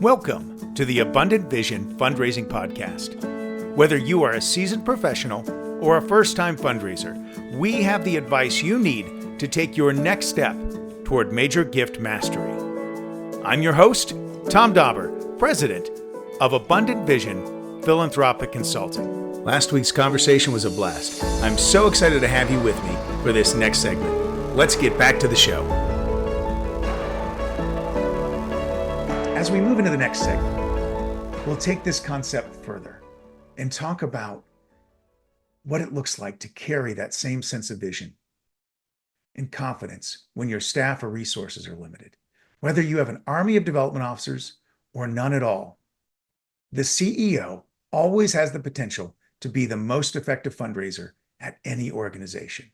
Welcome to the Abundant Vision Fundraising Podcast. Whether you are a seasoned professional or a first-time fundraiser, we have the advice you need to take your next step toward major gift mastery. I'm your host, Tom Dauber, President of Abundant Vision Philanthropic Consulting. Last week's conversation was a blast. I'm so excited to have you with me for this next segment. Let's get back to the show. As we move into the next segment, we'll take this concept further and talk about what it looks like to carry that same sense of vision and confidence when your staff or resources are limited. Whether you have an army of development officers or none at all, the CEO always has the potential to be the most effective fundraiser at any organization.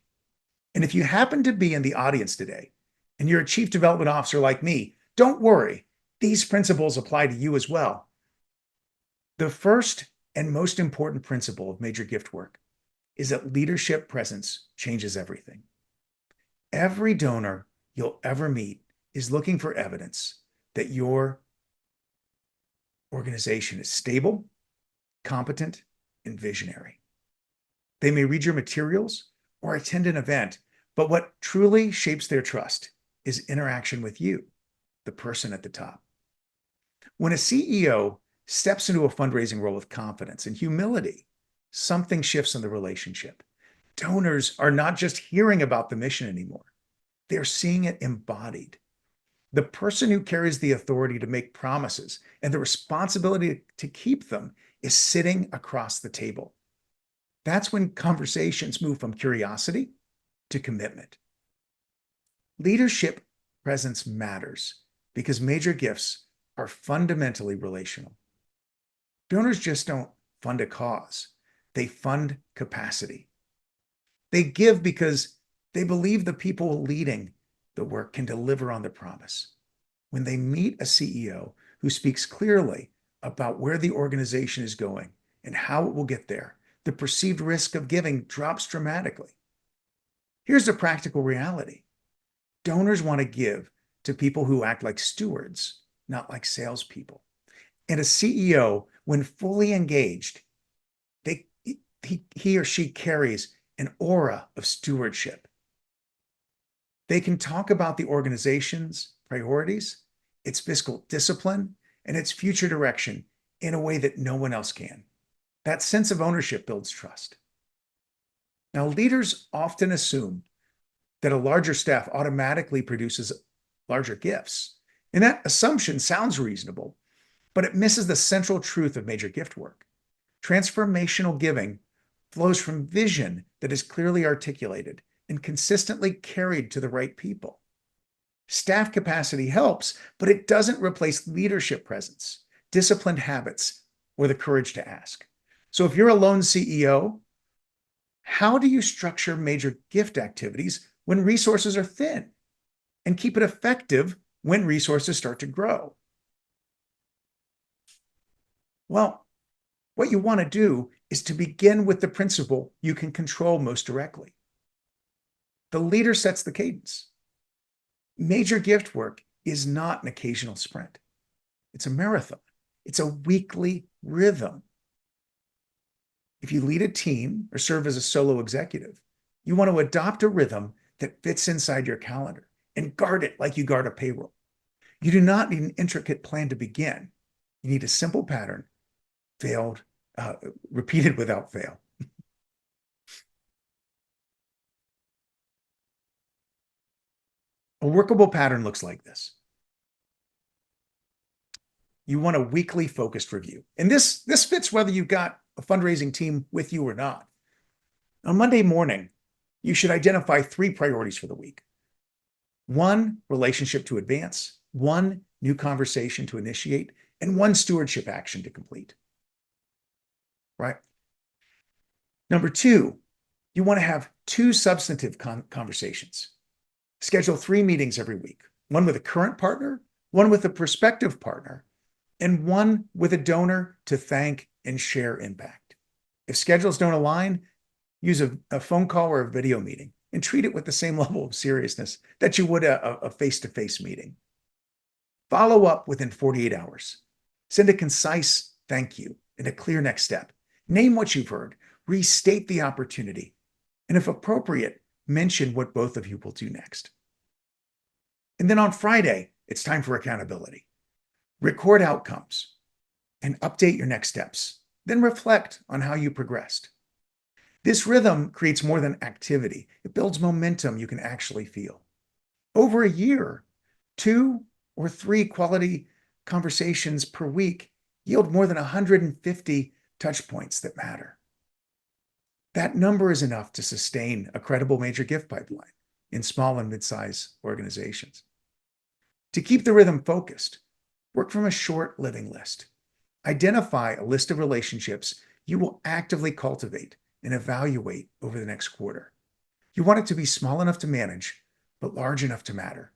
And if you happen to be in the audience today and you're a chief development officer like me, don't worry. These principles apply to you as well. The first and most important principle of major gift work is that leadership presence changes everything. Every donor you'll ever meet is looking for evidence that your organization is stable, competent, and visionary. They may read your materials or attend an event, but what truly shapes their trust is interaction with you, the person at the top. When a CEO steps into a fundraising role with confidence and humility, something shifts in the relationship. Donors are not just hearing about the mission anymore. They're seeing it embodied. The person who carries the authority to make promises and the responsibility to keep them is sitting across the table. That's when conversations move from curiosity to commitment. Leadership presence matters because major gifts are fundamentally relational. Donors just don't fund a cause. They fund capacity. They give because they believe the people leading the work can deliver on the promise. When they meet a CEO who speaks clearly about where the organization is going and how it will get there, the perceived risk of giving drops dramatically. Here's the practical reality. Donors want to give to people who act like stewards, not like salespeople. And a CEO, when fully engaged, he or she carries an aura of stewardship. They can talk about the organization's priorities, its fiscal discipline, and its future direction in a way that no one else can. That sense of ownership builds trust. Now, leaders often assume that a larger staff automatically produces larger gifts. And that assumption sounds reasonable, but it misses the central truth of major gift work. Transformational giving flows from vision that is clearly articulated and consistently carried to the right people. Staff capacity helps, but it doesn't replace leadership presence, disciplined habits, or the courage to ask. So if you're a lone CEO, how do you structure major gift activities when resources are thin and keep it effective when resources start to grow? Well, what you want to do is to begin with the principle you can control most directly. The leader sets the cadence. Major gift work is not an occasional sprint. It's a marathon. It's a weekly rhythm. If you lead a team or serve as a solo executive, you want to adopt a rhythm that fits inside your calendar and guard it like you guard a payroll. You do not need an intricate plan to begin. You need a simple pattern, repeated without fail. A workable pattern looks like this. You want a weekly focused review. And this fits whether you've got a fundraising team with you or not. On Monday morning, you should identify 3 priorities for the week. 1, relationship to advance, 1, new conversation to initiate, and 1 stewardship action to complete. Right? Number 2, you want to have 2 substantive conversations. Schedule 3 meetings every week, 1 with a current partner, 1 with a prospective partner, and 1 with a donor to thank and share impact. If schedules don't align, use a phone call or a video meeting and treat it with the same level of seriousness that you would a face-to-face meeting. Follow up within 48 hours. Send a concise thank you and a clear next step. Name what you've heard, restate the opportunity, and if appropriate, mention what both of you will do next. And then on Friday, it's time for accountability. Record outcomes and update your next steps. Then reflect on how you progressed. This rhythm creates more than activity. It builds momentum you can actually feel. Over a year, 2 or 3 quality conversations per week yield more than 150 touch points that matter. That number is enough to sustain a credible major gift pipeline in small and mid-size organizations. To keep the rhythm focused, work from a short living list. Identify a list of relationships you will actively cultivate and evaluate over the next quarter. You want it to be small enough to manage, but large enough to matter.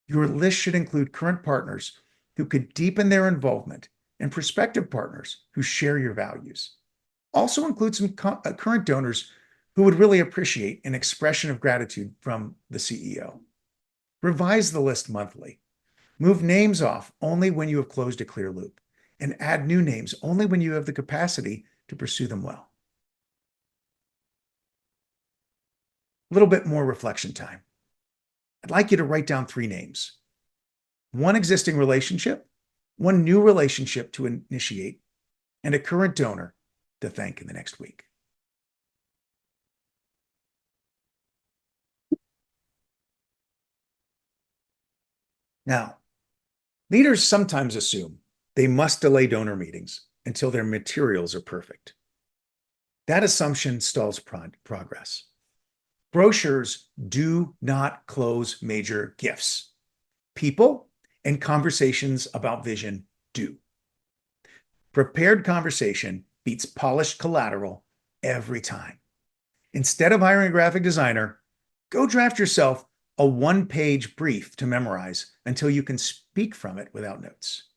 Your list should include current partners who could deepen their involvement and prospective partners who share your values. Also include some current donors who would really appreciate an expression of gratitude from the CEO. Revise the list monthly. Move names off only when you have closed a clear loop, and add new names only when you have the capacity to pursue them well. A little bit more reflection time. I'd like you to write down 3 names. 1 existing relationship, 1 new relationship to initiate, and a current donor to thank in the next week. Now, leaders sometimes assume they must delay donor meetings until their materials are perfect. That assumption stalls progress. Brochures do not close major gifts. People and conversations about vision do. Prepared conversation beats polished collateral every time. Instead of hiring a graphic designer, go draft yourself a 1-page brief to memorize until you can speak from it without notes.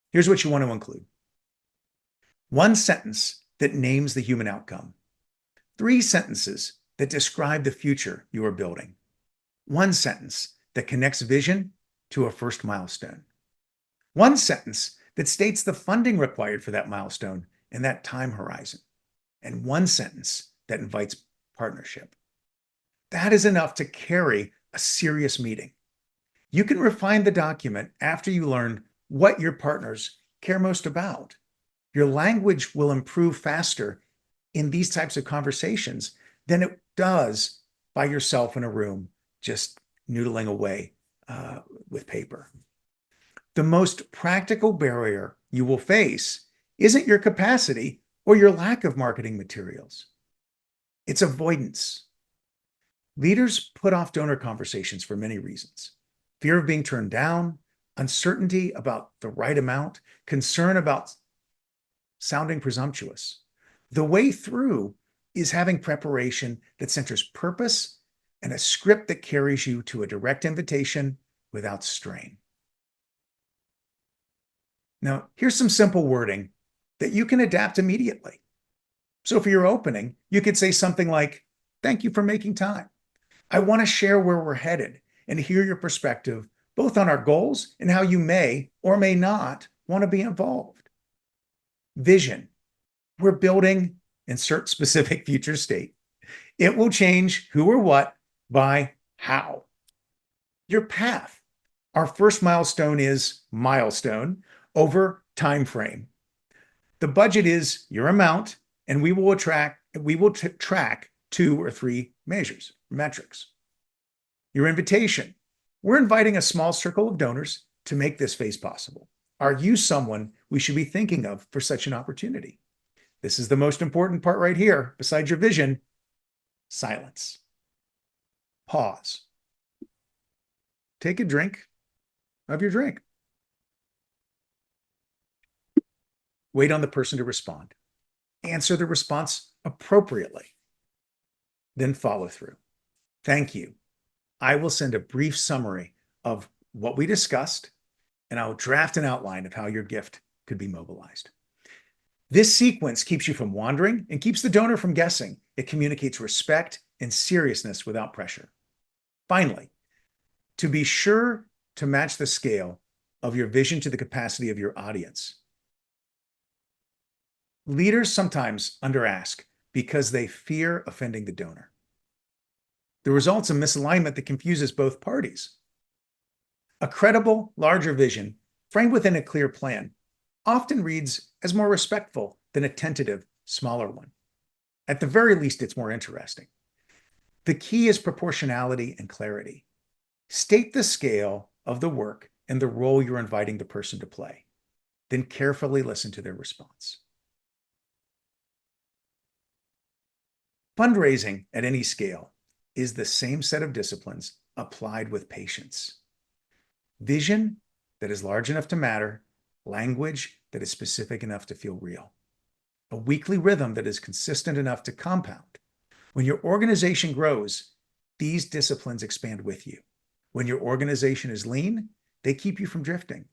Here's what you want to include. 1 sentence that names the human outcome. 3 sentences that describe the future you are building. 1 sentence that connects vision to a first milestone. 1 sentence that states the funding required for that milestone and that time horizon. And 1 sentence that invites partnership. That is enough to carry a serious meeting. You can refine the document after you learn what your partners care most about. Your language will improve faster in these types of conversations than it does by yourself in a room just noodling away with paper. The most practical barrier you will face isn't your capacity or your lack of marketing materials. It's avoidance. Leaders put off donor conversations for many reasons. Fear of being turned down, uncertainty about the right amount, concern about sounding presumptuous. The way through is having preparation that centers purpose and a script that carries you to a direct invitation without strain. Now, here's some simple wording that you can adapt immediately. So for your opening, you could say something like, "Thank you for making time. I want to share where we're headed and hear your perspective, both on our goals and how you may or may not want to be involved." Vision. We're building, insert specific future state. It will change who or what by how. Your path. Our first milestone is milestone over time frame. The budget is your amount, and we will track 2 or 3 metrics. Your invitation. We're inviting a small circle of donors to make this phase possible. Are you someone we should be thinking of for such an opportunity? This is the most important part right here, besides your vision. Silence. Pause. Take a drink of your drink. Wait on the person to respond. Answer the response appropriately. Then follow through. Thank you. I will send a brief summary of what we discussed, and I'll draft an outline of how your gift could be mobilized. This sequence keeps you from wandering and keeps the donor from guessing. It communicates respect and seriousness without pressure. Finally, to be sure to match the scale of your vision to the capacity of your audience, Leaders sometimes underask because they fear offending the donor. The result's a misalignment that confuses both parties. A credible, larger vision, framed within a clear plan, often reads as more respectful than a tentative, smaller one. At the very least, it's more interesting. The key is proportionality and clarity. State the scale of the work and the role you're inviting the person to play. Then carefully listen to their response. Fundraising at any scale is the same set of disciplines applied with patience. Vision that is large enough to matter, language that is specific enough to feel real, a weekly rhythm that is consistent enough to compound. When your organization grows, these disciplines expand with you. When your organization is lean, they keep you from drifting.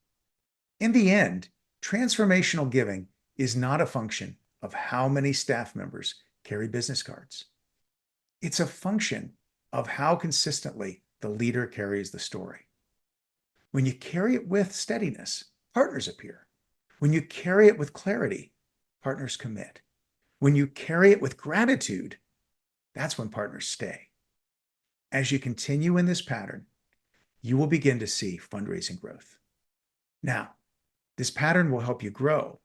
In the end, transformational giving is not a function of how many staff members carry business cards. It's a function of how consistently the leader carries the story. When you carry it with steadiness, partners appear. When you carry it with clarity, partners commit. When you carry it with gratitude, that's when partners stay. As you continue in this pattern, you will begin to see fundraising growth. Now, this pattern will help you grow.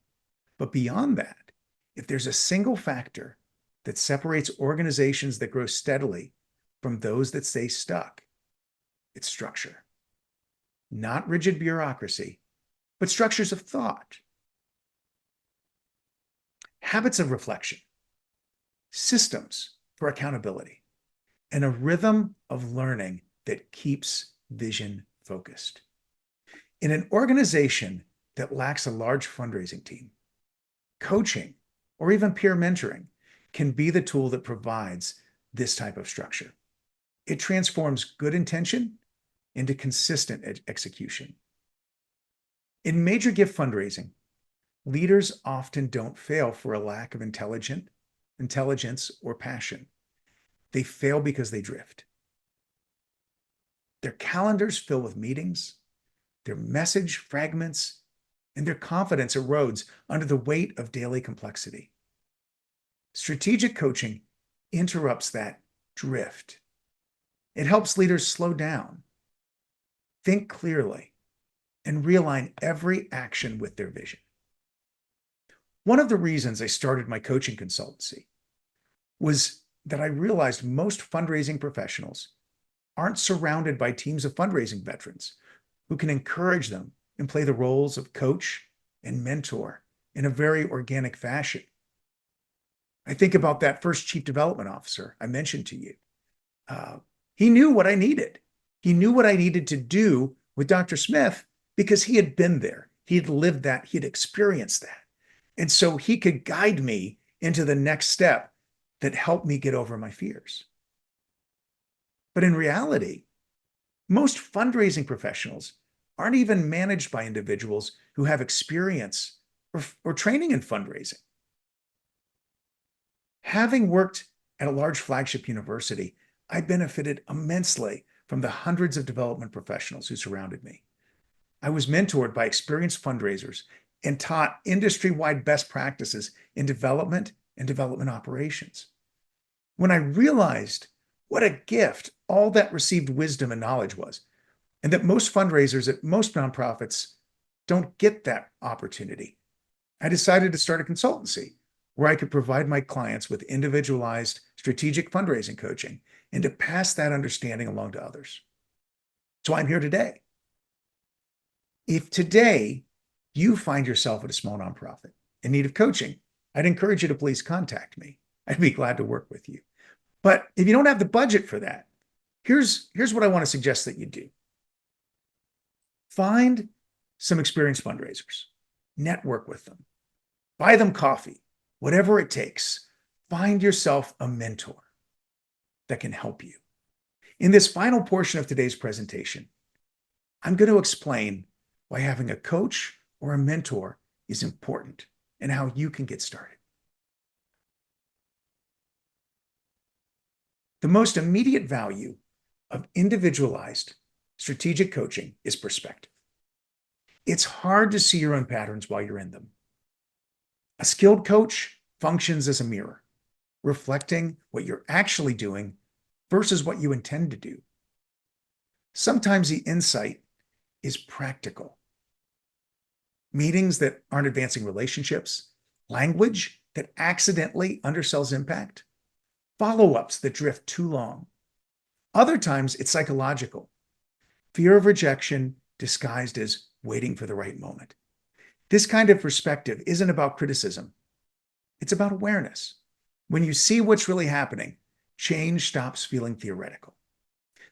But beyond that, if there's a single factor that separates organizations that grow steadily from those that stay stuck, it's structure. Not rigid bureaucracy, but structures of thought, habits of reflection, systems for accountability, and a rhythm of learning that keeps vision focused. In an organization that lacks a large fundraising team, coaching or even peer mentoring can be the tool that provides this type of structure. It transforms good intention into consistent execution. In major gift fundraising, leaders often don't fail for a lack of intelligence or passion. They fail because they drift. Their calendars fill with meetings, their message fragments, and their confidence erodes under the weight of daily complexity. Strategic coaching interrupts that drift. It helps leaders slow down, think clearly, and realign every action with their vision. One of the reasons I started my coaching consultancy was that I realized most fundraising professionals aren't surrounded by teams of fundraising veterans who can encourage them and play the roles of coach and mentor in a very organic fashion. I think about that first chief development officer I mentioned to you. He knew what I needed. He knew what I needed to do with Dr. Smith because he had been there. He had lived that. He had experienced that. And so he could guide me into the next step that helped me get over my fears. But in reality, most fundraising professionals aren't even managed by individuals who have experience or training in fundraising. Having worked at a large flagship university, I benefited immensely from the hundreds of development professionals who surrounded me. I was mentored by experienced fundraisers and taught industry-wide best practices in development and development operations. When I realized what a gift all that received wisdom and knowledge was, and that most fundraisers at most nonprofits don't get that opportunity, I decided to start a consultancy where I could provide my clients with individualized strategic fundraising coaching and to pass that understanding along to others. So I'm here today. If today you find yourself at a small nonprofit in need of coaching, I'd encourage you to please contact me. I'd be glad to work with you. But if you don't have the budget for that, here's what I want to suggest that you do. Find some experienced fundraisers, network with them, buy them coffee, whatever it takes. Find yourself a mentor that can help you. In this final portion of today's presentation, I'm going to explain why having a coach or a mentor is important and how you can get started. The most immediate value of individualized strategic coaching is perspective. It's hard to see your own patterns while you're in them. A skilled coach functions as a mirror, reflecting what you're actually doing versus what you intend to do. Sometimes the insight is practical. Meetings that aren't advancing relationships, language that accidentally undersells impact, follow-ups that drift too long. Other times it's psychological. Fear of rejection disguised as waiting for the right moment. This kind of perspective isn't about criticism. It's about awareness. When you see what's really happening, change stops feeling theoretical.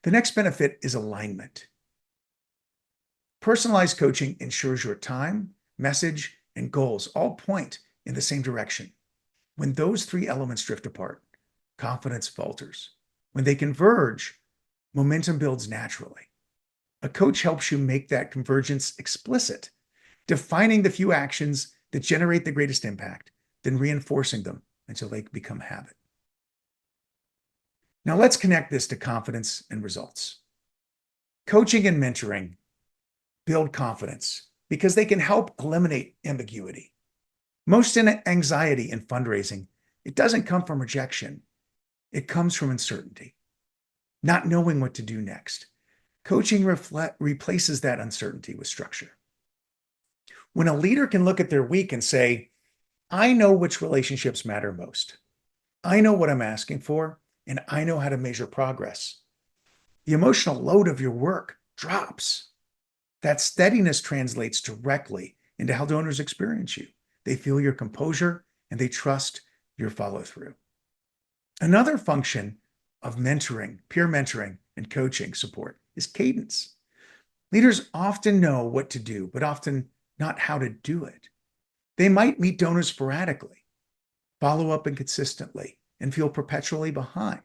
The next benefit is alignment. Personalized coaching ensures your time, message, and goals all point in the same direction. When those three elements drift apart, confidence falters. When they converge, momentum builds naturally. A coach helps you make that convergence explicit, defining the few actions that generate the greatest impact, then reinforcing them until they become habit. Now let's connect this to confidence and results. Coaching and mentoring build confidence because they can help eliminate ambiguity. Most anxiety in fundraising, it doesn't come from rejection. It comes from uncertainty, not knowing what to do next. Coaching replaces that uncertainty with structure. When a leader can look at their week and say, I know which relationships matter most. I know what I'm asking for, and I know how to measure progress. The emotional load of your work drops. That steadiness translates directly into how donors experience you. They feel your composure and they trust your follow-through. Another function of mentoring, peer mentoring, and coaching support is cadence. Leaders often know what to do, but often not how to do it. They might meet donors sporadically, follow up inconsistently, and feel perpetually behind.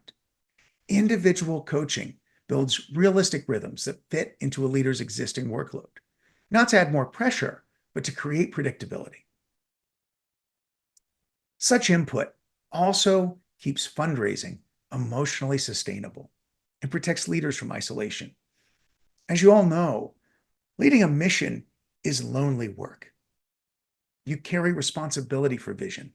Individual coaching builds realistic rhythms that fit into a leader's existing workload, not to add more pressure, but to create predictability. Such input also keeps fundraising emotionally sustainable and protects leaders from isolation. As you all know, leading a mission is lonely work. You carry responsibility for vision,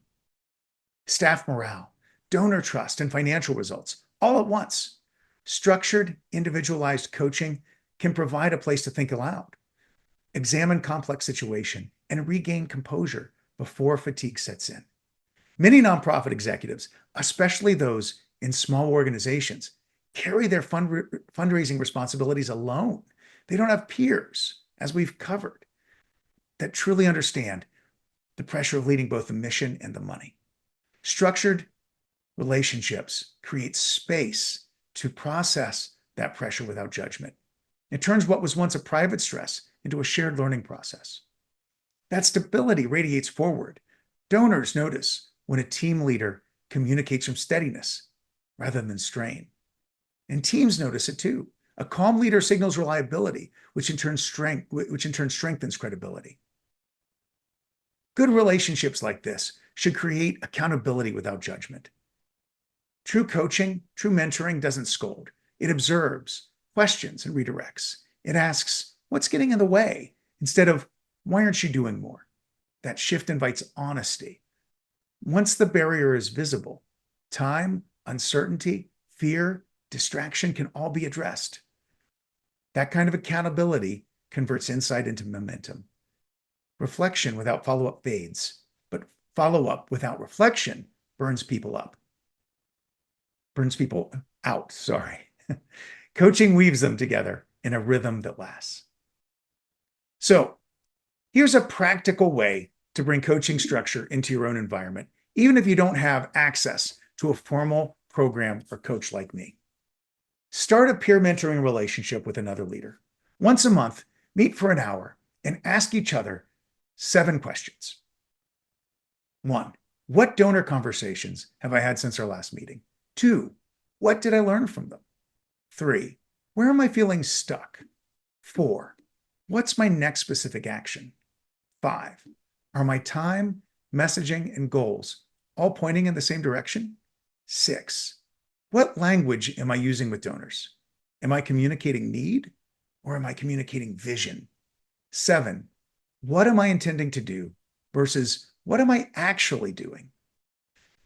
staff morale, donor trust, and financial results all at once. Structured, individualized coaching can provide a place to think aloud, examine complex situation, and regain composure before fatigue sets in. Many nonprofit executives, especially those in small organizations, carry their fundraising responsibilities alone. They don't have peers, as we've covered, that truly understand the pressure of leading both the mission and the money. Structured relationships create space to process that pressure without judgment. It turns what was once a private stress into a shared learning process. That stability radiates forward. Donors notice when a team leader communicates from steadiness rather than strain. And teams notice it too. A calm leader signals reliability, which in turn strengthens credibility. Good relationships like this should create accountability without judgment. True coaching, true mentoring doesn't scold. It observes, questions, and redirects. It asks, what's getting in the way? Instead of, why aren't you doing more? That shift invites honesty. Once the barrier is visible, time, uncertainty, fear, distraction can all be addressed. That kind of accountability converts insight into momentum. Reflection without follow-up fades, but follow-up without reflection burns people out, sorry. Coaching weaves them together in a rhythm that lasts. So here's a practical way to bring coaching structure into your own environment, even if you don't have access to a formal program or coach like me. Start a peer mentoring relationship with another leader. Once a month, meet for an hour and ask each other 7 questions. 1, what donor conversations have I had since our last meeting? 2, what did I learn from them? 3, where am I feeling stuck? 4, what's my next specific action? 5, are my time, messaging, and goals all pointing in the same direction? 6, what language am I using with donors? Am I communicating need or am I communicating vision? 7, what am I intending to do versus What am I actually doing?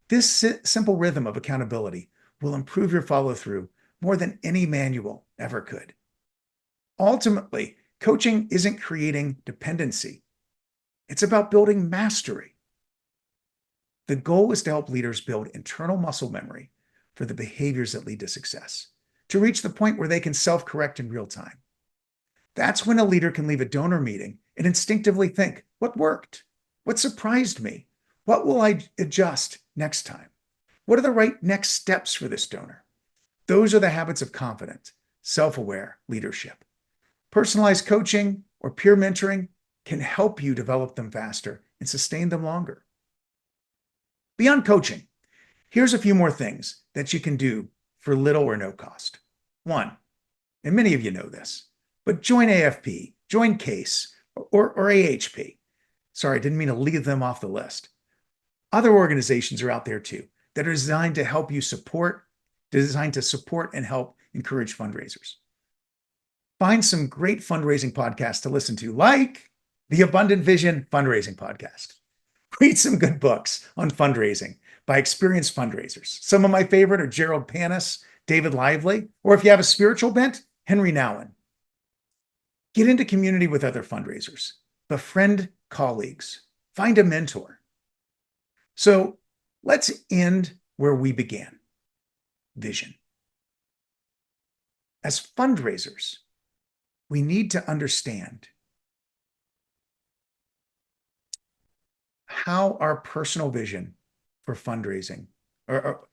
This simple rhythm of accountability will improve your follow-through more than any manual ever could. Ultimately, coaching isn't creating dependency. It's about building mastery. The goal is to help leaders build internal muscle memory for the behaviors that lead to success, to reach the point where they can self-correct in real time. That's when a leader can leave a donor meeting and instinctively think, what worked? What surprised me? What will I adjust next time? What are the right next steps for this donor? Those are the habits of confident, self-aware leadership. Personalized coaching or peer mentoring can help you develop them faster and sustain them longer. Beyond coaching, here's a few more things that you can do for little or no cost. One, and many of you know this, but join AFP, join CASE, or AHP. Sorry, I didn't mean to leave them off the list. Other organizations are out there too that are designed to support and help encourage fundraisers. Find some great fundraising podcasts to listen to, like the Abundant Vision Fundraising Podcast. Read some good books on fundraising by experienced fundraisers. Some of my favorite are Gerald Panis, David Lively, or if you have a spiritual bent, Henry Nouwen. Get into community with other fundraisers. Befriend colleagues. Find a mentor. So let's end where we began. Vision. As fundraisers, we need to understand how our personal vision for fundraising, or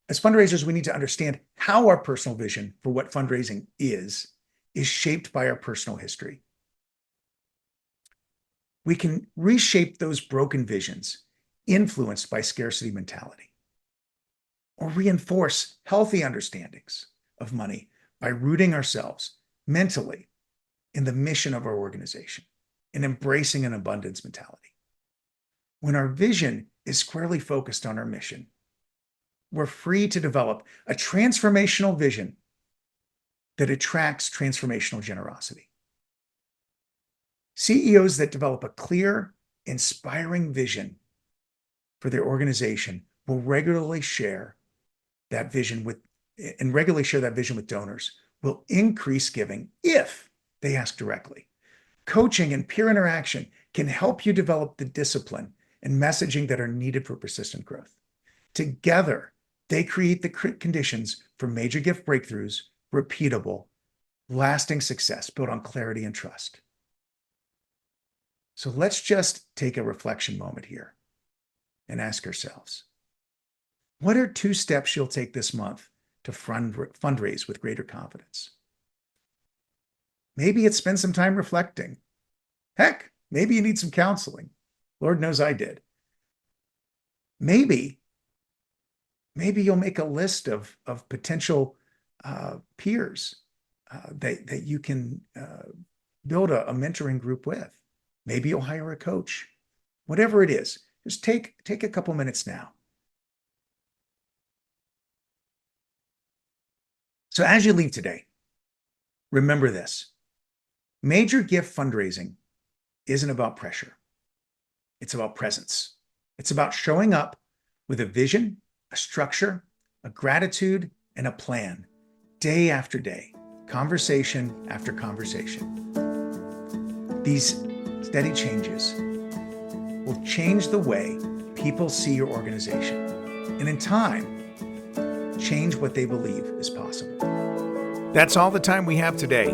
as fundraisers, we need to understand how our personal vision for what fundraising is shaped by our personal history. We can reshape those broken visions influenced by scarcity mentality, or reinforce healthy understandings of money by rooting ourselves mentally in the mission of our organization and embracing an abundance mentality. When our vision is squarely focused on our mission, we're free to develop a transformational vision that attracts transformational generosity. CEOs that develop a clear, inspiring vision for their organization will regularly share that vision with donors, will increase giving if they ask directly. Coaching and peer interaction can help you develop the discipline and messaging that are needed for persistent growth. Together, they create the conditions for major gift breakthroughs, repeatable, lasting success built on clarity and trust. So let's just take a reflection moment here and ask ourselves, what are 2 steps you'll take this month to fundraise with greater confidence? Maybe it's spend some time reflecting. Heck, maybe you need some counseling. Lord knows I did. Maybe you'll make a list of potential peers that you can build a mentoring group with. Maybe you'll hire a coach. Whatever it is, just take a couple minutes now. So as you leave today, remember this. Major gift fundraising isn't about pressure. It's about presence. It's about showing up with a vision, a structure, a gratitude, and a plan, day after day, conversation after conversation. These steady changes will change the way people see your organization, and in time, change what they believe is possible. That's all the time we have today,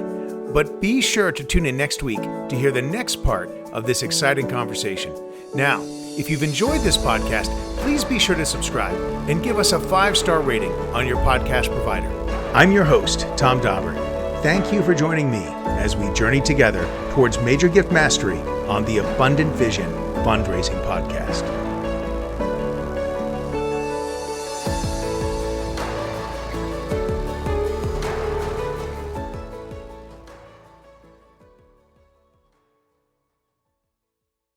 but be sure to tune in next week to hear the next part of this exciting conversation. Now, if you've enjoyed this podcast, please be sure to subscribe and give us a 5-star rating on your podcast provider. I'm your host, Tom Dauber. Thank you for joining me as we journey together towards major gift mastery on the Abundant Vision Fundraising Podcast.